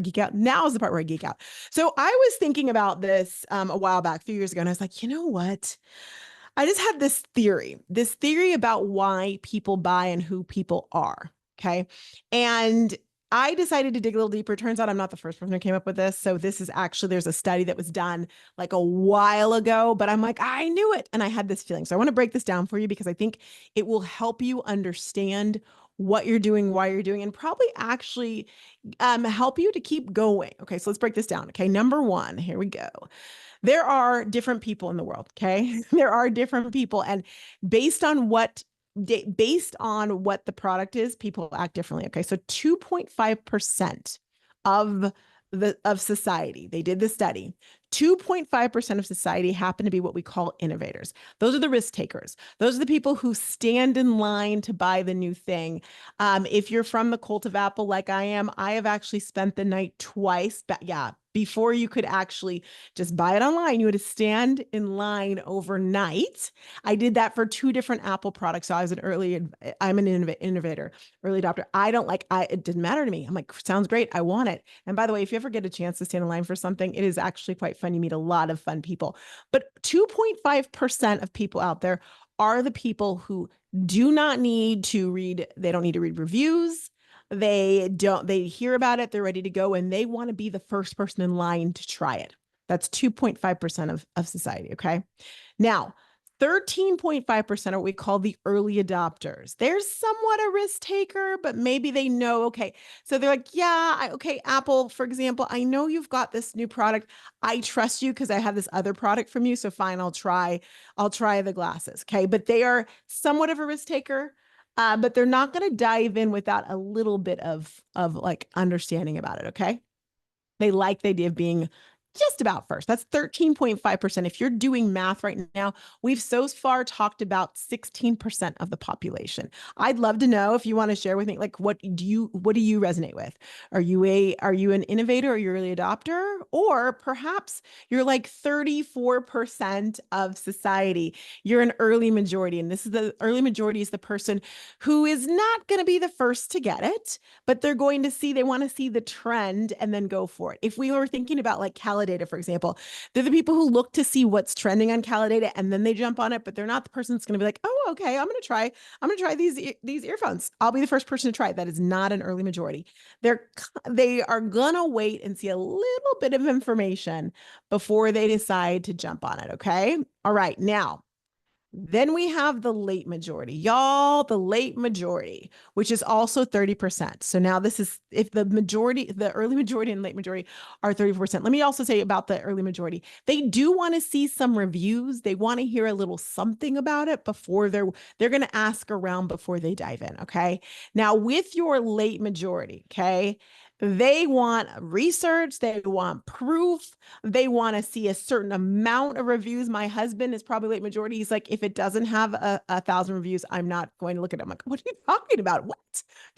geek out. Now is the part where I geek out. So I was thinking about this a while back, a few years ago, and I was like, you know what? I just had this theory about why people buy and who people are. Okay. And I decided to dig a little deeper. Turns out I'm not the first person who came up with this. So this is actually, there's a study that was done like a while ago, but I'm like, I knew it. And I had this feeling. So I want to break this down for you because I think it will help you understand what you're doing, why you're doing, and probably actually help you to keep going. Okay. So let's break this down. Okay. Number one, here we go. There are different people in the world. Okay. There are different people. And based on what the product is, people act differently. Okay. So 2.5% of society, they did the study. 2.5% of society happen to be what we call innovators. Those are the risk takers. Those are the people who stand in line to buy the new thing. If you're from the cult of Apple, like I am, I have actually spent the night twice. But yeah, before you could actually just buy it online, you had to stand in line overnight. I did that for 2 different Apple products. So I'm an innovator, early adopter. It didn't matter to me. I'm like, sounds great. I want it. And by the way, if you ever get a chance to stand in line for something, it is actually quite fun. You meet a lot of fun people. But 2.5% of people out there are the people who do not need to read. They don't need to read reviews. They hear about it, they're ready to go, and they want to be the first person in line to try it. That's 2.5% of society. Okay. Now, 13.5% are what we call the early adopters. They're somewhat a risk taker, but maybe they know, okay. So they're like, yeah, okay, Apple, for example, I know you've got this new product. I trust you because I have this other product from you. So fine, I'll try the glasses. Okay. But they are somewhat of a risk taker. But they're not going to dive in without a little bit of like understanding about it. Okay. They like the idea of being just about first. That's 13.5%. If you're doing math right now, we've so far talked about 16% of the population. I'd love to know if you want to share with me, like, what do you resonate with? Are you an innovator or you're an early adopter? Or perhaps you're like 34% of society. You're an early majority. And the early majority is the person who is not going to be the first to get it, but they want to see the trend and then go for it. If we were thinking about like Calidata, for example, they're the people who look to see what's trending on Calidata and then they jump on it, but they're not the person that's going to be like, oh, okay, I'm going to try these earphones. I'll be the first person to try it. That is not an early majority. They are going to wait and see a little bit of information before they decide to jump on it. Okay. All right. Now, then we have the late majority, y'all, the late majority, which is also 30%. So now this is if the early majority and late majority are 34%. Let me also say about the early majority, they do want to see some reviews. They want to hear a little something about it before they're going to ask around before they dive in. Okay. Now with your late majority, okay, they want research, they want proof, they want to see a certain amount of reviews. My husband is probably late majority. He's like, if it doesn't have a 1,000 reviews, I'm not going to look at it. I'm like, what are you talking about? What?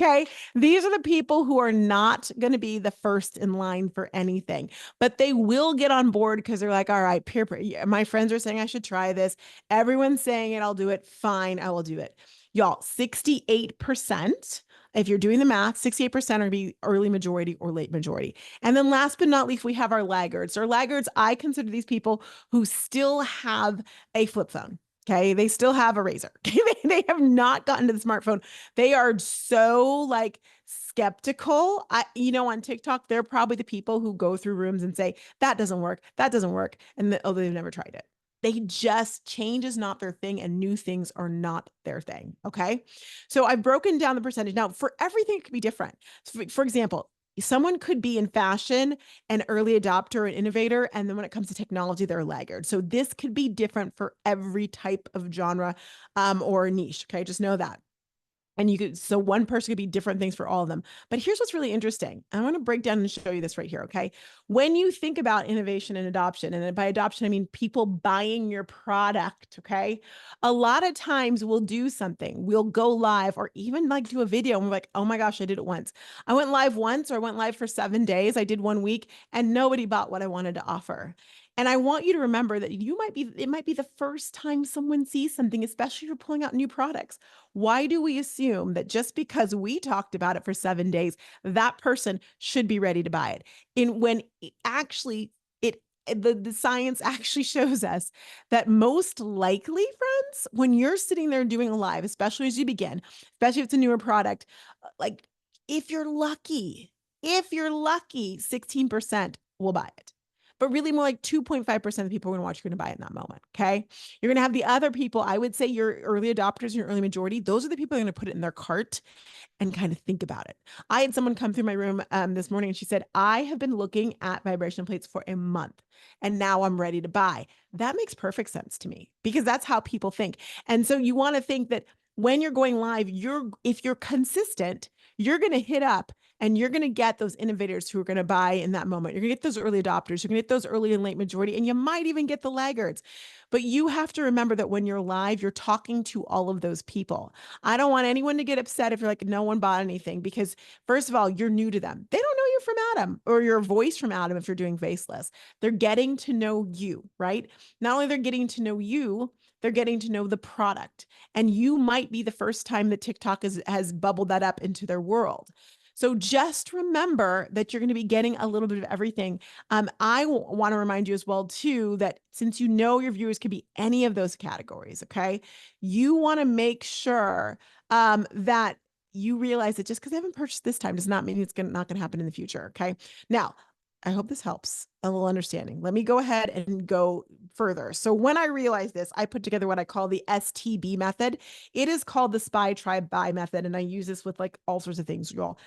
Okay. These are the people who are not going to be the first in line for anything, but they will get on board because they're like, all right, my friends are saying I should try this. Everyone's saying it. I'll do it. Fine. I will do it. Y'all, 68%. If you're doing the math, 68% are be early majority or late majority. And then last but not least, we have our laggards. Our laggards, I consider these people who still have a flip phone. Okay. They still have a razor. They have not gotten to the smartphone. They are so like skeptical. On TikTok, they're probably the people who go through rooms and say, that doesn't work. That doesn't work. And they've never tried it. Change is not their thing and new things are not their thing. Okay. So I've broken down the percentage. Now for everything, it could be different. For example, someone could be in fashion, an early adopter, an innovator, and then when it comes to technology, they're a laggard. So this could be different for every type of genre or niche. Okay. Just know that. And so one person could be different things for all of them. But here's what's really interesting. I want to break down and show you this right here. Okay. When you think about innovation and adoption, and by adoption, I mean people buying your product. Okay. A lot of times we'll do something, we'll go live or even like do a video and we're like, oh my gosh, I did it once. I went live once or I went live for 7 days. I did 1 week and nobody bought what I wanted to offer. And I want you to remember that it might be the first time someone sees something, especially if you're pulling out new products. Why do we assume that just because we talked about it for 7 days, that person should be ready to buy it? When actually the science actually shows us that most likely, friends, when you're sitting there doing a live, especially as you begin, especially if it's a newer product, like if you're lucky, 16% will buy it. But really more like 2.5% of the people who are going to watch, you're going to buy it in that moment. Okay. You're going to have the other people, I would say your early adopters, your early majority, those are the people who are going to put it in their cart and kind of think about it. I had someone come through my room this morning and she said, I have been looking at vibration plates for a month and now I'm ready to buy. That makes perfect sense to me because that's how people think. And so you want to think that when you're going live, if you're consistent, you're going to hit up and you're going to get those innovators who are going to buy in that moment. You're going to get those early adopters. You're going to get those early and late majority, and you might even get the laggards. But you have to remember that when you're live, you're talking to all of those people. I don't want anyone to get upset if you're like, no one bought anything, because first of all, you're new to them. They don't know you from Adam or your voice from Adam if you're doing faceless. They're getting to know you, right? Not only they're getting to know you, they're getting to know the product. And you might be the first time that TikTok has bubbled that up into their world. So just remember that you're going to be getting a little bit of everything. I want to remind you as well, too, that since you know your viewers could be any of those categories, okay, you want to make sure that you realize that just because they haven't purchased this time does not mean it's not going to happen in the future. Okay. Now, I hope this helps a little understanding. Let me go ahead and go further. So when I realized this, I put together what I call the STB method. It is called the Spy Try Buy method. And I use this with like all sorts of things, y'all.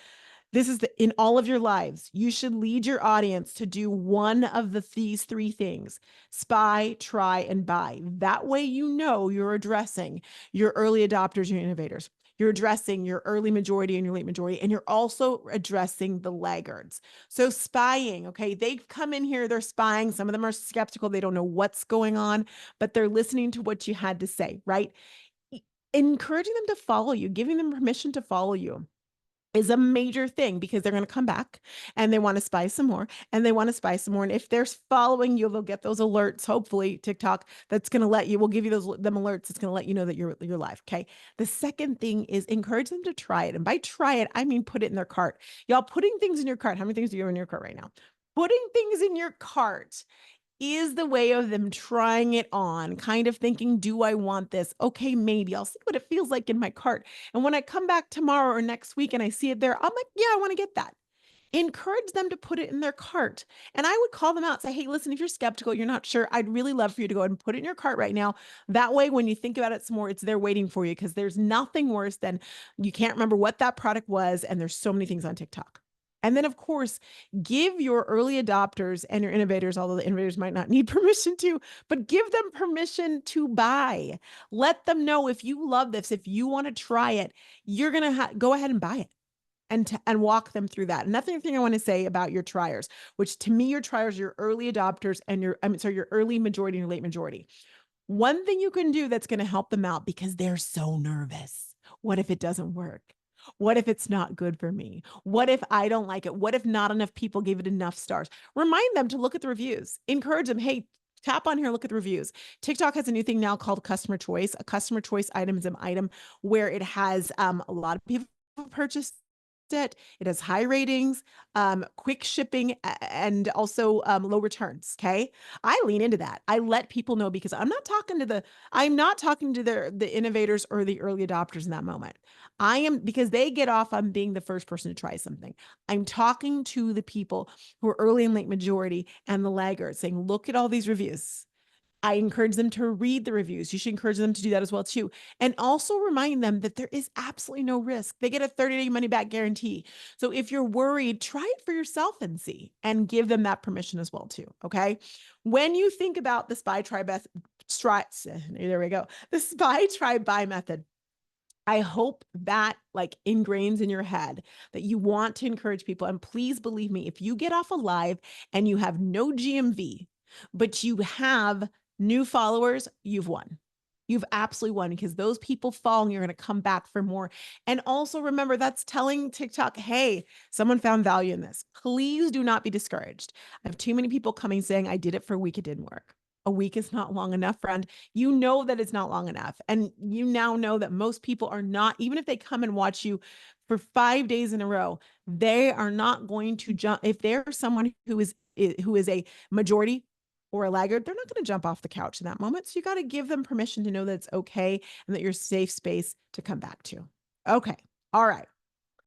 This is in all of your lives, you should lead your audience to do one of these three things: spy, try, and buy. That way, you know you're addressing your early adopters, your innovators. You're addressing your early majority and your late majority, and you're also addressing the laggards. So spying, okay, they've come in here, they're spying. Some of them are skeptical. They don't know what's going on, but they're listening to what you had to say, right? Encouraging them to follow you, giving them permission to follow you is a major thing, because they're going to come back and they want to spy some more and they want to spy some more. And if they're following you, they'll get those alerts. Hopefully TikTok, that's going to let you, will give you them alerts. It's going to let you know that you're live. Okay. The second thing is encourage them to try it. And by try it, I mean, put it in their cart. Y'all, putting things in your cart. How many things do you have in your cart right now? Putting things in your cart is the way of them trying it on, kind of thinking, do I want this? Okay, maybe I'll see what it feels like in my cart. And when I come back tomorrow or next week and I see it there, I'm like, yeah, I want to get that. Encourage them to put it in their cart. And I would call them out, say, hey, listen, if you're skeptical, you're not sure, I'd really love for you to go ahead and put it in your cart right now. That way, when you think about it some more, it's there waiting for you, because there's nothing worse than you can't remember what that product was. And there's so many things on TikTok. And then, of course, give your early adopters and your innovators, although the innovators might not need permission to, but give them permission to buy. Let them know, if you love this, if you want to try it, you're going to go ahead and buy it. And walk them through that. Another thing I want to say about your triers, which to me, your triers, your early adopters and your early majority and your late majority. One thing you can do that's going to help them out, because they're so nervous. What if it doesn't work? What if it's not good for me? What if I don't like it? What if not enough people gave it enough stars? Remind them to look at the reviews. Encourage them. Hey, tap on here, look at the reviews. TikTok has a new thing now called customer choice. A customer choice item is an item where it has a lot of people purchased it. It has high ratings, quick shipping, and also low returns. Okay. I lean into that. I let people know, because I'm not talking to the innovators or the early adopters in that moment. I am, because they get off on being the first person to try something. I'm talking to the people who are early and late majority and the laggards, saying, look at all these reviews. I encourage them to read the reviews. You should encourage them to do that as well, too. And also remind them that there is absolutely no risk. They get a 30-day money back guarantee. So if you're worried, try it for yourself and see, and give them that permission as well, too. Okay. When you think about the spy try there we go. The spy try buy method. I hope that like ingrains in your head that you want to encourage people. And please believe me, if you get off a live and you have no GMV, but you have new followers, you've won. You've absolutely won because those people fall and you're going to come back for more. And also remember, that's telling TikTok, hey, someone found value in this. Please do not be discouraged. I have too many people coming saying, I did it for a week, it didn't work. A week is not long enough, friend. You know that it's not long enough. And you now know that most people are not, even if they come and watch you for 5 days in a row, they are not going to jump. If there's someone who is a majority or a laggard, they're not going to jump off the couch in that moment. So you got to give them permission to know that it's okay and that you're a safe space to come back to. Okay. All right.